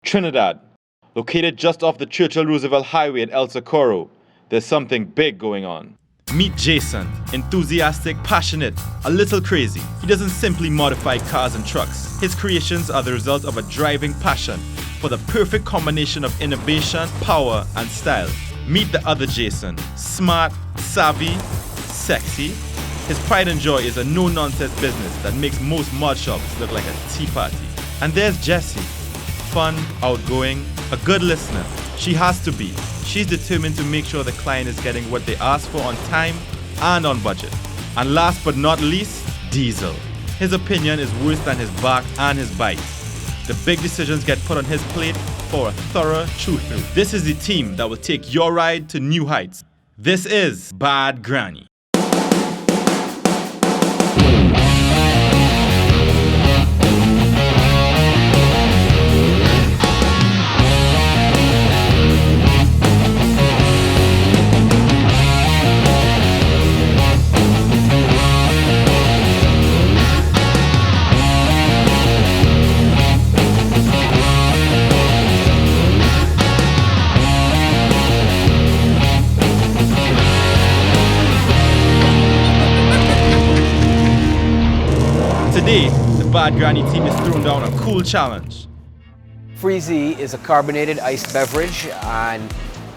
Trinidad, located just off the Churchill-Roosevelt Highway in El Socorro, there's something big going on. Meet Jason, enthusiastic, passionate, a little crazy. He doesn't simply modify cars and trucks. His creations are the result of a driving passion for the perfect combination of innovation, power, and style. Meet the other Jason, smart, savvy, sexy. His pride and joy is a no-nonsense business that makes most mod shops look like a tea party. And there's Jessie, fun, outgoing, a good listener. She has to be. She's determined to make sure the client is getting what they ask for on time and on budget. And last but not least, Diesel. His opinion is worse than his bark and his bite. The big decisions get put on his plate for a thorough chew-through. This is the team that will take your ride to new heights. This is Bad Granny. Today, the Bad Granny team is throwing down a cool challenge. Freezy is a carbonated iced beverage, and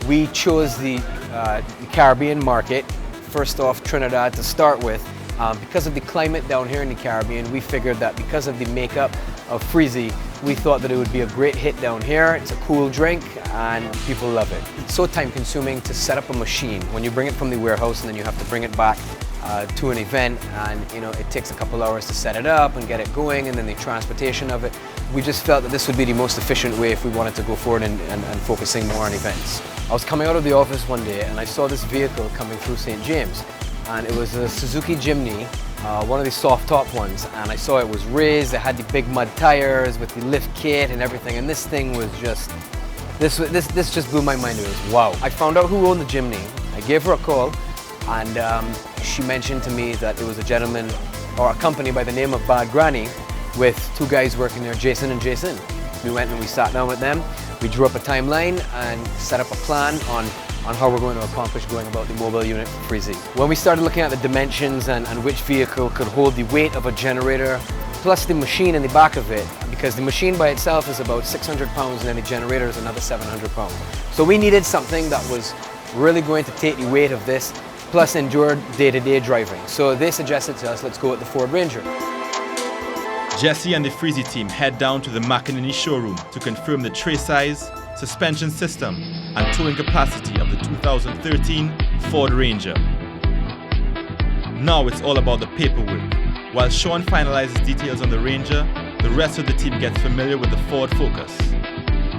we chose the Caribbean market, first off Trinidad to start with. Because of the climate down here in the Caribbean, we figured that because of the makeup of Freezy, we thought that it would be a great hit down here. It's a cool drink and people love it. It's so time consuming to set up a machine when you bring it from the warehouse and then you have to bring it back to an event, and it takes a couple hours to set it up and get it going, and then the transportation of it. We just felt that this would be the most efficient way if we wanted to go forward and focusing more on events. I was coming out of the office one day and I saw this vehicle coming through St. James, and it was a Suzuki Jimny, one of the soft top ones, and I saw it was raised. It had the big mud tires with the lift kit and everything, and this thing was just, this just blew my mind. It was wow. I found out who owned the Jimny. I gave her a call, and she mentioned to me that it was a gentleman or a company by the name of Bad Granny with two guys working there, Jason and Jason. We went and we sat down with them. We drew up a timeline and set up a plan on how we're going to accomplish going about the mobile unit for Freezy. When we started looking at the dimensions and which vehicle could hold the weight of a generator, plus the machine in the back of it, because the machine by itself is about 600 pounds and then the generator is another 700 pounds. So we needed something that was really going to take the weight of this, plus endure day-to-day driving. So they suggested to us, let's go with the Ford Ranger. Jesse and the Freezy team head down to the Macanini showroom to confirm the tray size, suspension system, and towing capacity of the 2013 Ford Ranger. Now it's all about the paperwork. While Sean finalizes details on the Ranger, the rest of the team gets familiar with the Ford Focus.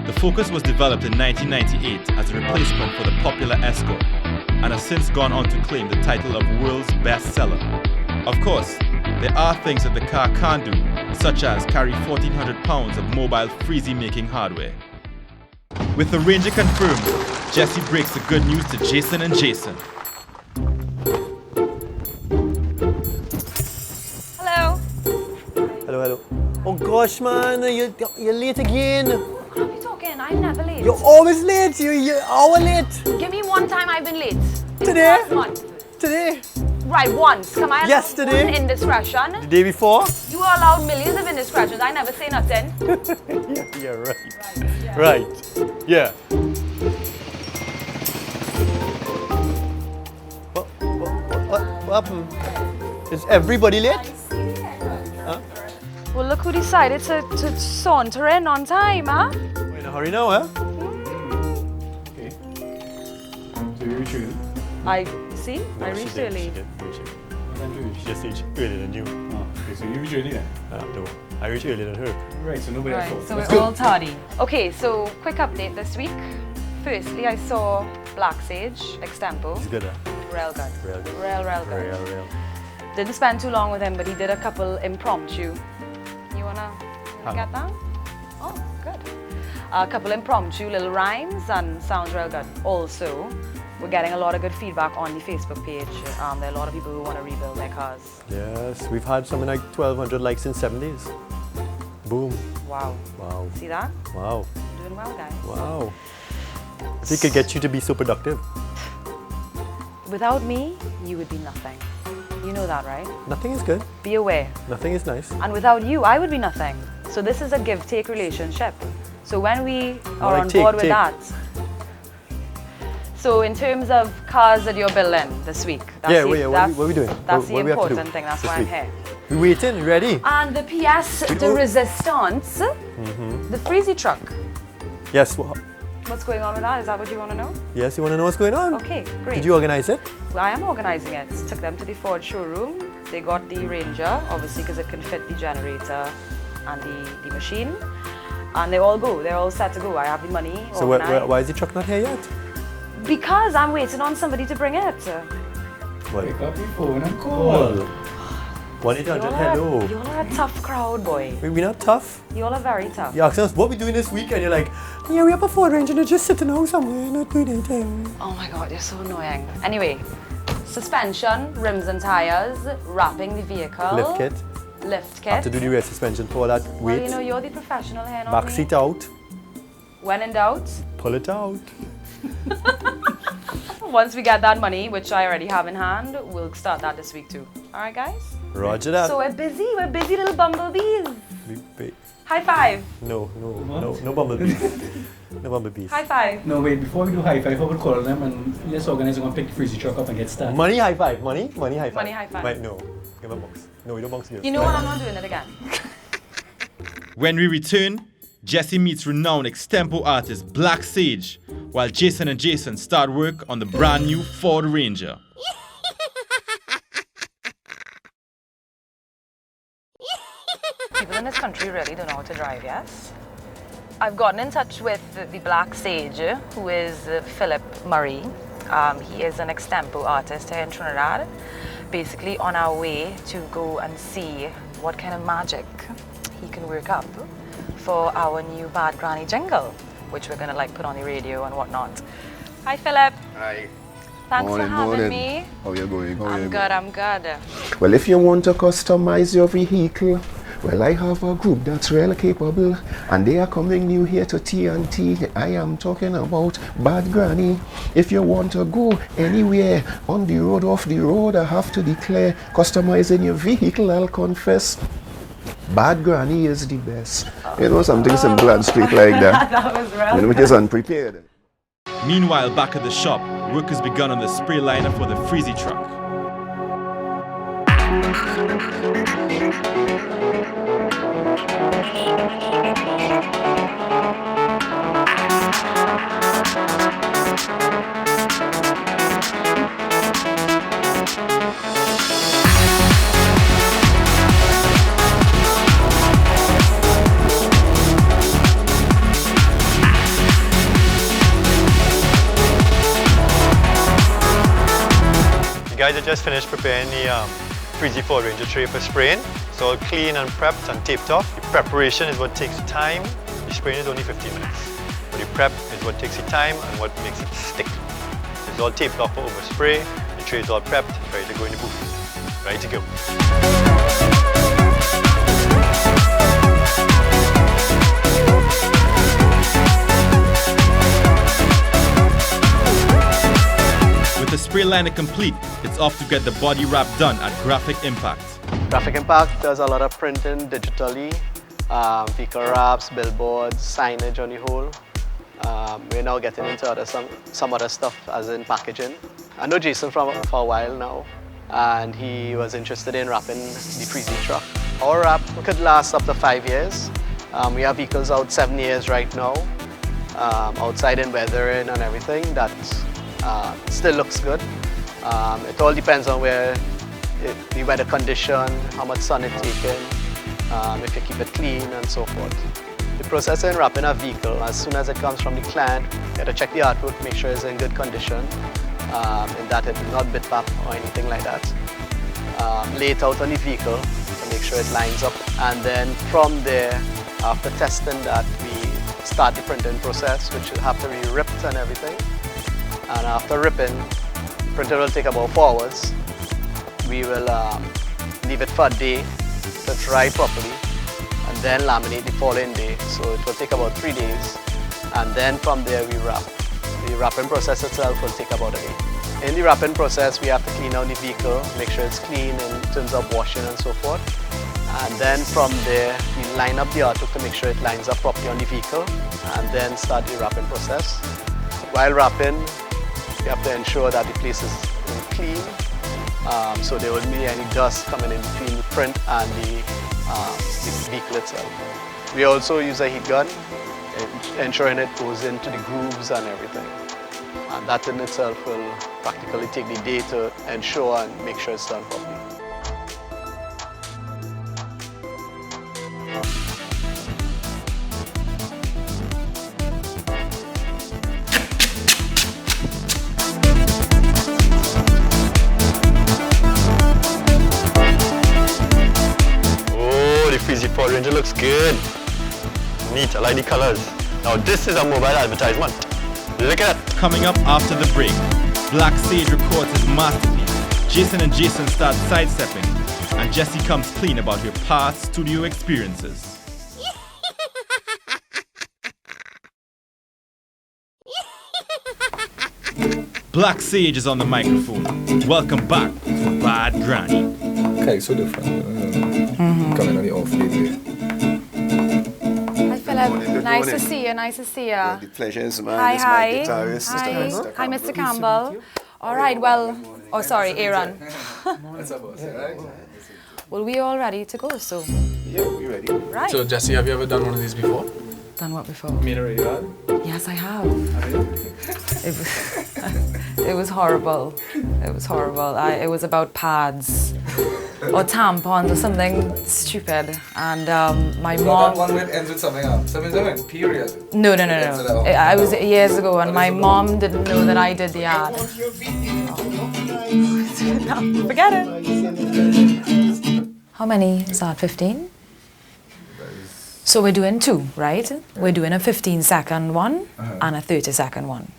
The Focus was developed in 1998 as a replacement for the popular Escort, and has since gone on to claim the title of world's best seller. Of course, there are things that the car can't do, such as carry 1,400 pounds of mobile Freezy making hardware. With the Ranger confirmed, Jesse breaks the good news to Jason and Jason. Hello. Hello, hello. Oh gosh, man, you're late again. What are you talking? I'm never late. You're always late. You're hour late. Give me one time I've been late. Today? Last month. Today? Right, once. Come on. Yesterday? One indiscretion. The day before? You are allowed millions of indiscretions. I never say nothing. Yeah, right. Right. Yeah. What happened? Is everybody late? Huh? Well, look who decided to saunter in on time, huh? We're in a hurry now, huh? Okay. So you reached early? I see. I reached early. What time did you reach? She just reached earlier than you. Oh, okay, so you reached early then? No, I reached earlier than her. Right, so nobody Right, else. so Let's we're go. all tardy. Okay, so quick update this week. Firstly, I saw Black Sage extempo. He's good, huh? Real good. Real good. Real good. Real. Didn't spend too long with him, but he did a couple impromptu. You wanna get that? Oh, good. A couple impromptu little rhymes and sounds real good. Also, we're getting a lot of good feedback on the Facebook page. There are a lot of people who want to rebuild their cars. Yes, we've had something like 1,200 likes in 7 days. Boom. Wow. Wow. See that? Wow. Do doing well, guys. Wow. So he could get you to be so productive. Without me, you would be nothing. You know that, right? Nothing is good. Be aware. Nothing is nice. And without you, I would be nothing. So this is a give-take relationship. So when we are like on take, board with take. that. So in terms of cars that you're building this week, that's Yeah, the, wait, what are we doing? That's What the we have to do important thing. That's this why week? I'm here. We waiting, you ready? And the pièce de résistance, the Freezy truck. Yes. What's going on with that? Is that what you want to know? Yes, you want to know what's going on? Okay, great. Did you organize it? Well, I am organizing it. Took them to the Ford showroom. They got the Ranger, obviously because it can fit the generator and the machine. And they all go. They're all set to go. I have the money So organized. why is the truck not here yet? Because I'm waiting on somebody to bring it. What? Pick up your phone and call. 1-800-HELLO. You're a tough crowd, boy. We're not tough. You're a very tough. You ask us what we doing this week and you're like, yeah, we have a Ford Ranger and it's just sitting out somewhere, not doing anything. Oh my God, you're so annoying. Anyway, suspension, rims and tires, wrapping the vehicle. Lift kit. Lift kit. Have to do the rear suspension, pull that Well, weight. you know, you're the professional here, not Back me. seat out, When in doubt, pull it out. once we get that money, which I already have in hand, we'll start that this week too. All right, guys? Roger that. So we're busy little bumblebees. Wait. High five. No bumblebees. No bumblebees. High five. No, wait, before we do high five, I would call them and let's organize and pick the Freezy truck up and get started. Money high five. Money high five. Money high five. Right, no. Give a box. No, we don't box here. You know what? I'm not doing it again. When we return, Jesse meets renowned extempo artist Black Sage, while Jason and Jason start work on the brand new Ford Ranger. People in this country really don't know how to drive, yes? I've gotten in touch with the Black Sage, who is Philip Murray. He is an extempo artist here in Trinidad. Basically on our way to go and see what kind of magic he can work up for our new Bad Granny jingle, which we're gonna put on the radio and whatnot. Hi Philip. Hi. Thanks Morning, for having morning. me. How you going? I'm good. Well, if you want to customize your vehicle, well, I have a group that's really capable, and they are coming new here to TNT. I am talking about Bad Granny. If you want to go anywhere on the road, off the road, I have to declare customizing your vehicle, I'll confess. Bad Granny is the best. You know, something simple and straight like that. That was real. You know, which is unprepared. Meanwhile, back at the shop, work has begun on the spray liner for the Freezy truck. You guys have just finished preparing the Freezy Ford Ranger tray for spraying. It's all clean and prepped and taped off. The preparation is what takes the time. The spraying is only 15 minutes. But the prep is what takes the time and what makes it stick. It's all taped off for overspray. The tray is all prepped, ready to go in the booth. Ready to go. With the spray liner complete, it's off to get the body wrap done at Graphic Impact. Graphic Impact does a lot of printing digitally, vehicle wraps, billboards, signage on the whole. We're now getting into some other stuff as in packaging. I know Jason for a while now, and he was interested in wrapping the Freezy truck. Our wrap could last up to 5 years. We have vehicles out 7 years right now, outside in weathering and everything. That still looks good. It all depends on the weather condition, how much sun it's taking, if you keep it clean and so forth. The process in wrapping a vehicle, as soon as it comes from the client, you have to check the artwork, make sure it's in good condition, in that it will not bit up or anything like that. Lay it out on the vehicle to make sure it lines up, and then from there, after testing that, we start the printing process, which will have to be ripped and everything. And after ripping, printer will take about 4 hours. We will leave it for a day to dry properly and then laminate the following day. So it will take about 3 days and then from there we wrap. The wrapping process itself will take about a day. In the wrapping process, we have to clean out the vehicle, make sure it's clean in terms of washing and so forth. And then from there, we line up the artwork to make sure it lines up properly on the vehicle, and then start the wrapping process. While wrapping, we have to ensure that the place is clean, so there wouldn't be any dust coming in between the print and the vehicle itself. We also use a heat gun, ensuring it goes into the grooves and everything. And that in itself will practically take the day to ensure and make sure it's done properly. Oh, the Freezy Ford Ranger looks good. Neat, I like the colors. Now this is a mobile advertisement. Look at that. Coming up after the break, Black Sage records his masterpiece. Jason and Jason start sidestepping, and Jessie comes clean about her past studio experiences. Black Sage is on the microphone. Welcome back to Bad Granny. Okay, so different. Coming on the off day. Hi Philip, nice to see you, nice to see you. The pleasure is mine. Hi, It's hi. my guitarist, Hi. Mr. Hi, Mr. Campbell. All right, well, oh sorry, Aaron. Well, we all ready to go, so. Yeah, we ready. Right. So, Jessie, have you ever done one of these before? Done what before? Made a radio? Yes, I have. It was horrible. It was horrible. It was about pads or tampons or something stupid. And my mom. One where it ends with something period. No. I was years ago, and my mom didn't know that I did the ad. No, forget it. How many is that? 15? So we're doing two, right? We're doing a 15-second one and a 30-second one.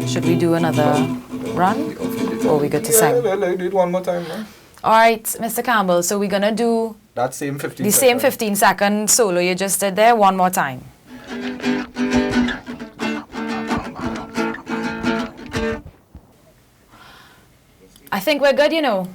Should we do another run? Or are we good to sing? Yeah, do it one more time, man. All right, Mr. Campbell, so we're gonna do That same 15 the same 15-second solo you just did there one more time. I think we're good, you know.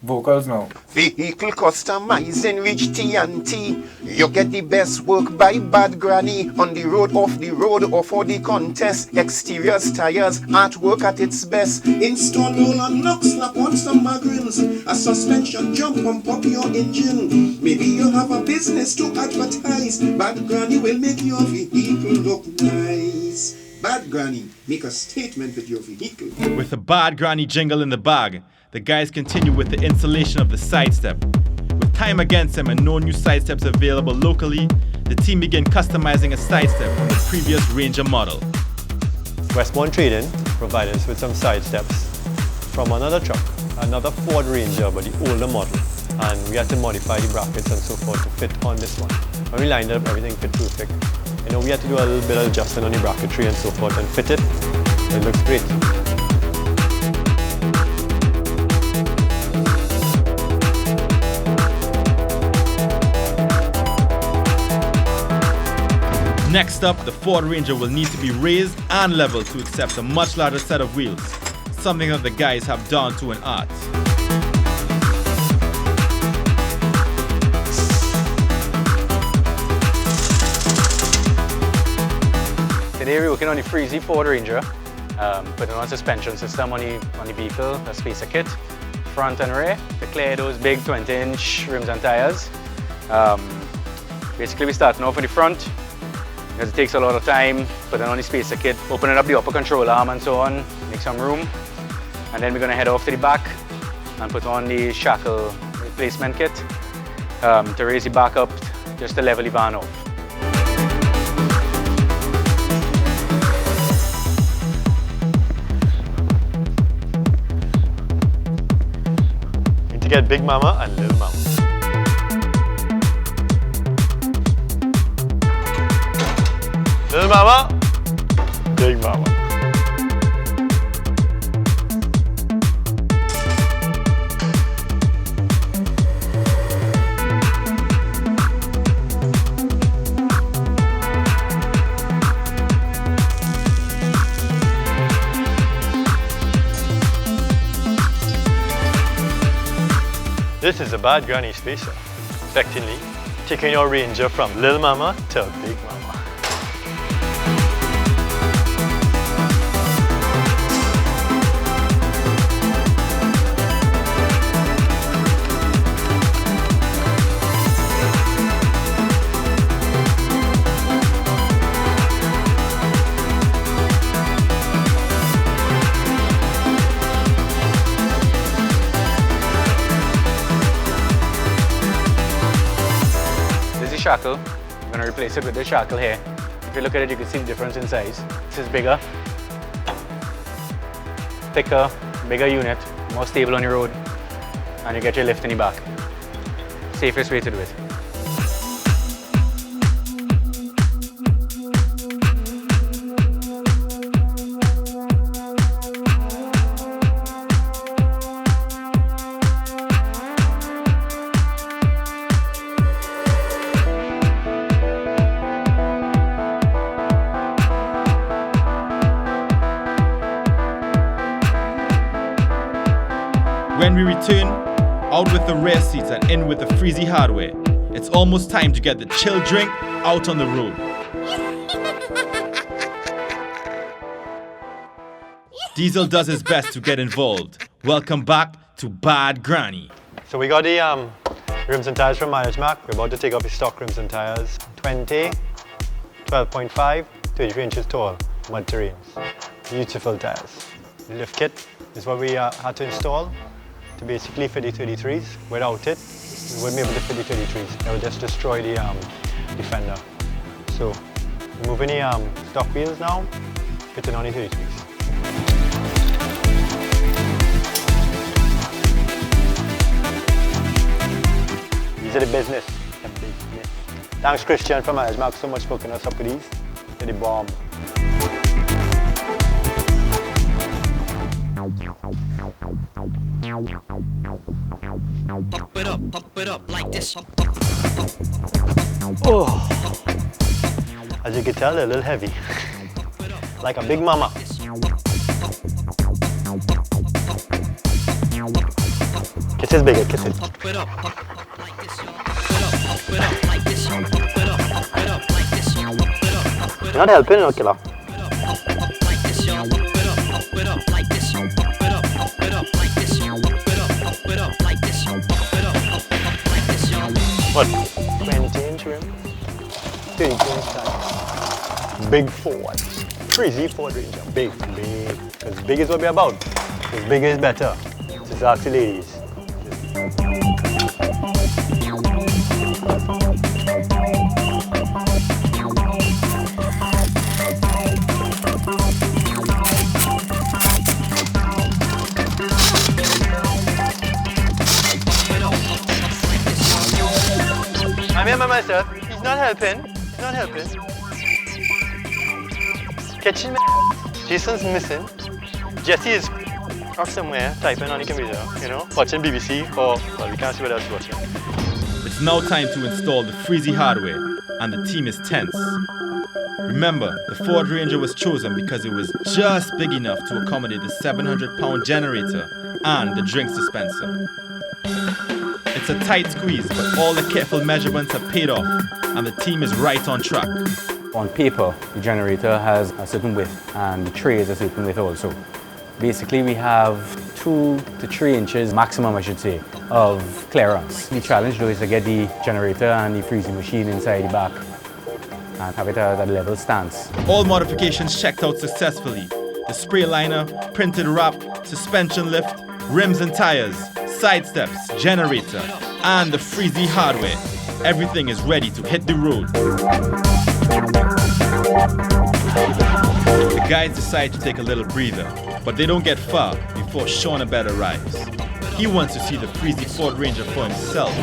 Vocals now. Vehicle customizing reach TNT. You get the best work by Bad Granny. On the road, off the road, or for the contest. Exteriors, tires, artwork at its best. Install roll and knock, slap on some magrins. A suspension jump, pump up your engine. Maybe you have a business to advertise. Bad Granny will make your vehicle look nice. Bad Granny, make a statement with your vehicle. With the Bad Granny jingle in the bag, the guys continue with the installation of the sidestep. With time against them and no new sidesteps available locally, the team began customizing a sidestep from the previous Ranger model. Westbourne Trading provided us with some side steps from another truck, another Ford Ranger, but the older model. And we had to modify the brackets and so forth to fit on this one. When we lined it up, everything fit perfect. You know, we had to do a little bit of adjustment on the bracketry and so forth and fit it. It looks great. Next up, the Ford Ranger will need to be raised and leveled to accept a much larger set of wheels, something that the guys have done to an art. Today we're working on the Freezy Ford Ranger, putting on a suspension system on the vehicle, a spacer kit, front and rear, to clear those big 20-inch rims and tires. Basically we're starting off with the front, because it takes a lot of time, putting on the spacer kit, opening up the upper control arm and so on, make some room. And then we're going to head off to the back and put on the shackle replacement kit to raise the back up just to level the van off. To get Big Mama and Little Mama. Little Mama, Big Mama. This is a Bad Granny spacer, effectively taking your Ranger from Lil Mama to Big Mama. Shackle. I'm going to replace it with this shackle here. If you look at it, you can see the difference in size. This is bigger, thicker, bigger unit, more stable on your road, and you get your lift in your back. Safest way to do it. When we return, out with the rear seats and in with the Freezy hardware, it's almost time to get the chill drink out on the road. Diesel does his best to get involved. Welcome back to Bad Granny. So we got the rims and tires from Mileage Mac. We're about to take off the stock rims and tires. 20, 12.5, 33 inches tall, mud terrains. Beautiful tires. The lift kit is what we had to install to basically fit the 33s. Without it, we wouldn't be able to fit the 33s. It would just destroy the Defender. So, removing the stock wheels now, fitting on the 33s. These are the business. Thanks Christian from Mileage Mac so much for hooking us up with these. They're the bomb. Pump it up like this. Oh. As you can tell, they're a little heavy. Like a big mama. Kisses bigger, kisses. You're not helping, no killer. What? 20-inch rim? 30-inch tires. Big Ford. Crazy Ford Ranger. Big. Because big is what we're about. Because bigger is better. Just ask the ladies. I'm here by myself. He's not helping. Kitchen man. Jason's missing. Jesse is off somewhere typing on the computer, you know, watching BBC or, well, we can't see what else he's watching. It's now time to install the Freezy hardware, and the team is tense. Remember, the Ford Ranger was chosen because it was just big enough to accommodate the 700-pound generator and the drink dispenser. It's a tight squeeze, but all the careful measurements have paid off, and the team is right on track. On paper, the generator has a certain width, and the tray is a certain width also. Basically, we have 2 to 3 inches maximum, I should say, of clearance. The challenge though is to get the generator and the freezing machine inside the back and have it at a level stance. All modifications checked out successfully. The spray liner, printed wrap, suspension lift, rims and tires, side steps, generator, and the Freezy hardware. Everything is ready to hit the road. The guys decide to take a little breather, but they don't get far before Sean Abed arrives. He wants to see the Freezy Ford Ranger for himself.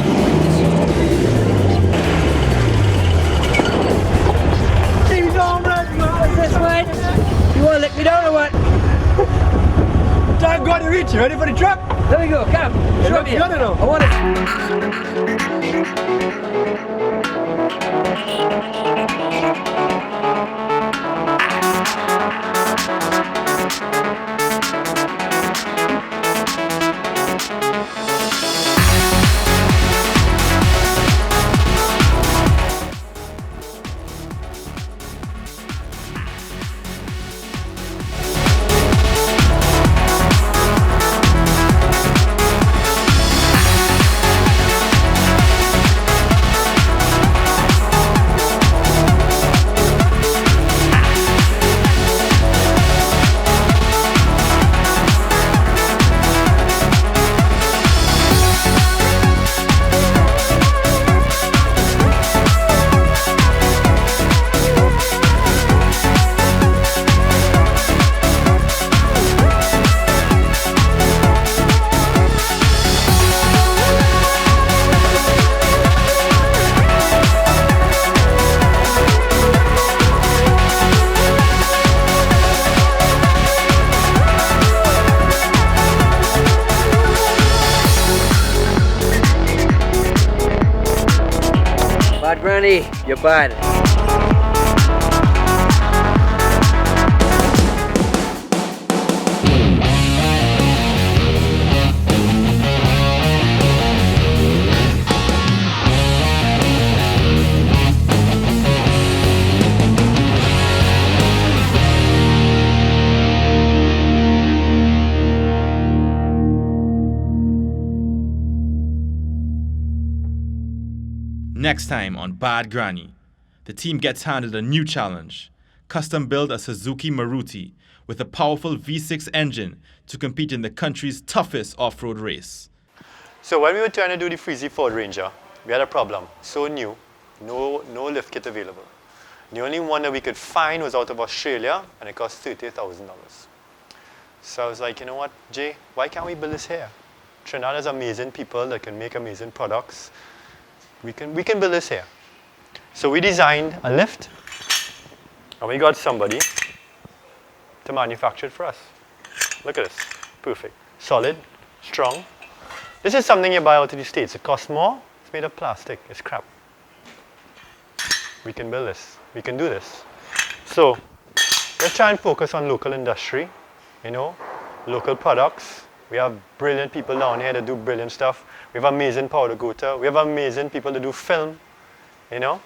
This way? You want to lick me down or what? Thank God you reach. You ready for the truck? There we go, come. Show me. I want Granny, you're bad. Next time on Bad Granny, the team gets handed a new challenge. Custom build a Suzuki Maruti with a powerful V6 engine to compete in the country's toughest off-road race. So when we were trying to do the Freezy Ford Ranger, we had a problem. So new, no lift kit available. The only one that we could find was out of Australia, and it cost $30,000. So I was like, you know what, Jay, why can't we build this here? Trinidad has amazing people that can make amazing products. We can build this here. So we designed a lift, and we got somebody to manufacture it for us. Look at this, perfect, solid, strong. This is something you buy out of the States. It costs more, it's made of plastic, it's crap. We can build this, we can do this. So let's try and focus on local industry, you know, local products. We have brilliant people down here that do brilliant stuff. We have amazing powder coater. We have amazing people that do film, you know.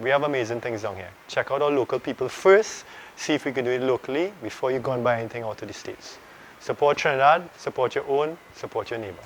We have amazing things down here. Check out our local people first. See if we can do it locally before you go and buy anything out of the States. Support Trinidad, support your own, support your neighbor.